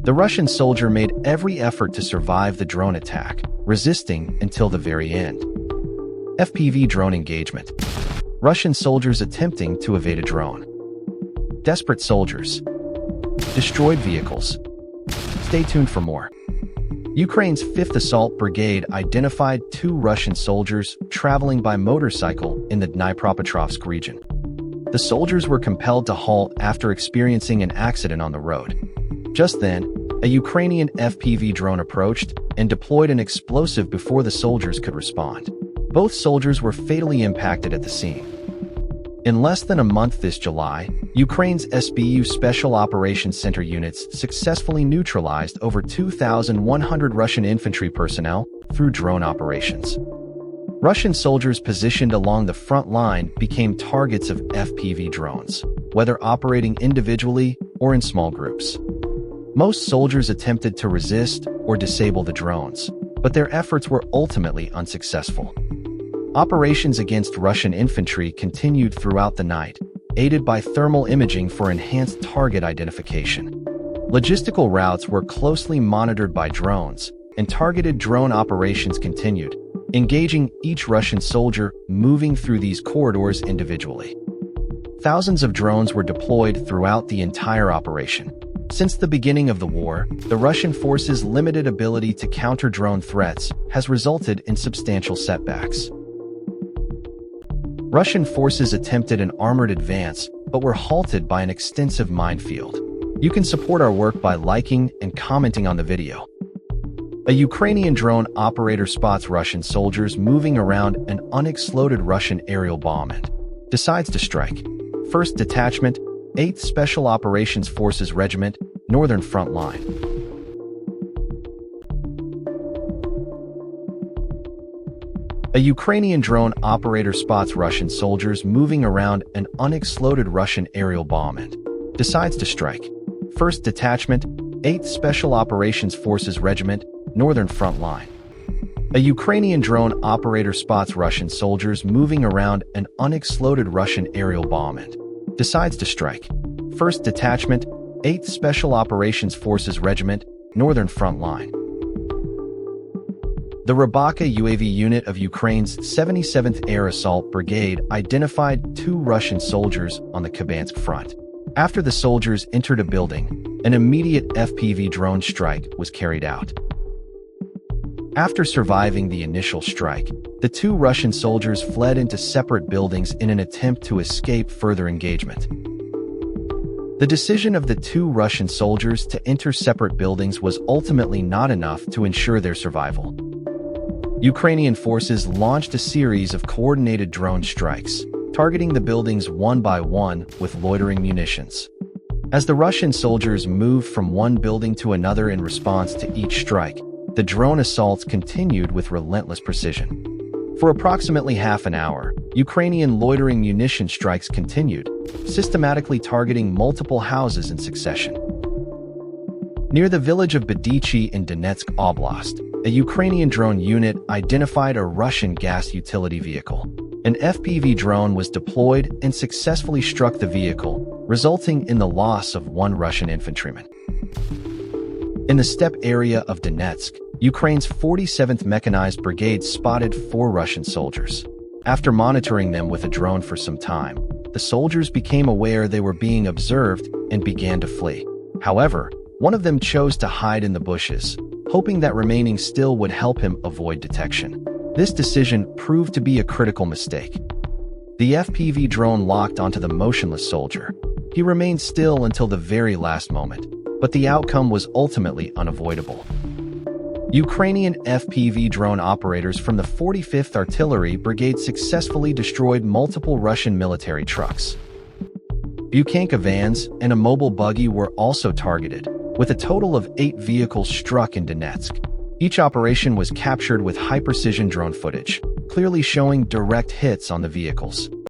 The Russian soldier made every effort to survive the drone attack, resisting until the very end. FPV drone engagement. Russian soldiers attempting to evade a drone. Desperate soldiers. Destroyed vehicles. Stay tuned for more. Ukraine's 5th Assault Brigade identified 2 Russian soldiers traveling by motorcycle in the Dnipropetrovsk region. The soldiers were compelled to halt after experiencing an accident on the road. Just then, a Ukrainian FPV drone approached and deployed an explosive before the soldiers could respond. Both soldiers were fatally impacted at the scene. In less than a month this July, Ukraine's SBU Special Operations Center units successfully neutralized over 2,100 Russian infantry personnel through drone operations. Russian soldiers positioned along the front line became targets of FPV drones, whether operating individually or in small groups. Most soldiers attempted to resist or disable the drones, but their efforts were ultimately unsuccessful. Operations against Russian infantry continued throughout the night, aided by thermal imaging for enhanced target identification. Logistical routes were closely monitored by drones, and targeted drone operations continued, engaging each Russian soldier moving through these corridors individually. Thousands of drones were deployed throughout the entire operation. Since the beginning of the war, the Russian forces' limited ability to counter drone threats has resulted in substantial setbacks. Russian forces attempted an armored advance, but were halted by an extensive minefield. You can support our work by liking and commenting on the video. A Ukrainian drone operator spots Russian soldiers moving around an unexploded Russian aerial bomb and decides to strike. 1st Detachment, 8th Special Operations Forces Regiment, Northern Front Line. A Ukrainian drone operator spots Russian soldiers moving around an unexploded Russian aerial bomb and decides to strike. 1st Detachment, 8th Special Operations Forces Regiment, Northern Front Line. A Ukrainian drone operator spots Russian soldiers moving around an unexploded Russian aerial bomb and decides to strike. 1st Detachment, 8th Special Operations Forces Regiment, Northern Front Line. The Rybaka UAV unit of Ukraine's 77th Air Assault Brigade identified 2 Russian soldiers on the Kubansk front. After the soldiers entered a building, an immediate FPV drone strike was carried out. After surviving the initial strike, the 2 Russian soldiers fled into separate buildings in an attempt to escape further engagement. The decision of the 2 Russian soldiers to enter separate buildings was ultimately not enough to ensure their survival. Ukrainian forces launched a series of coordinated drone strikes, targeting the buildings one by one with loitering munitions. As the Russian soldiers moved from one building to another in response to each strike, the drone assaults continued with relentless precision. For approximately half an hour, Ukrainian loitering munition strikes continued, systematically targeting multiple houses in succession. Near the village of Bedichi in Donetsk Oblast, a Ukrainian drone unit identified a Russian gas utility vehicle. An FPV drone was deployed and successfully struck the vehicle, resulting in the loss of 1 Russian infantryman. In the steppe area of Donetsk, Ukraine's 47th Mechanized Brigade spotted 4 Russian soldiers. After monitoring them with a drone for some time, the soldiers became aware they were being observed and began to flee. However, one of them chose to hide in the bushes, hoping that remaining still would help him avoid detection. This decision proved to be a critical mistake. The FPV drone locked onto the motionless soldier. He remained still until the very last moment, but the outcome was ultimately unavoidable. Ukrainian FPV drone operators from the 45th Artillery Brigade successfully destroyed multiple Russian military trucks. Buchanka vans and a mobile buggy were also targeted, with a total of 8 vehicles struck in Donetsk. Each operation was captured with high-precision drone footage, clearly showing direct hits on the vehicles.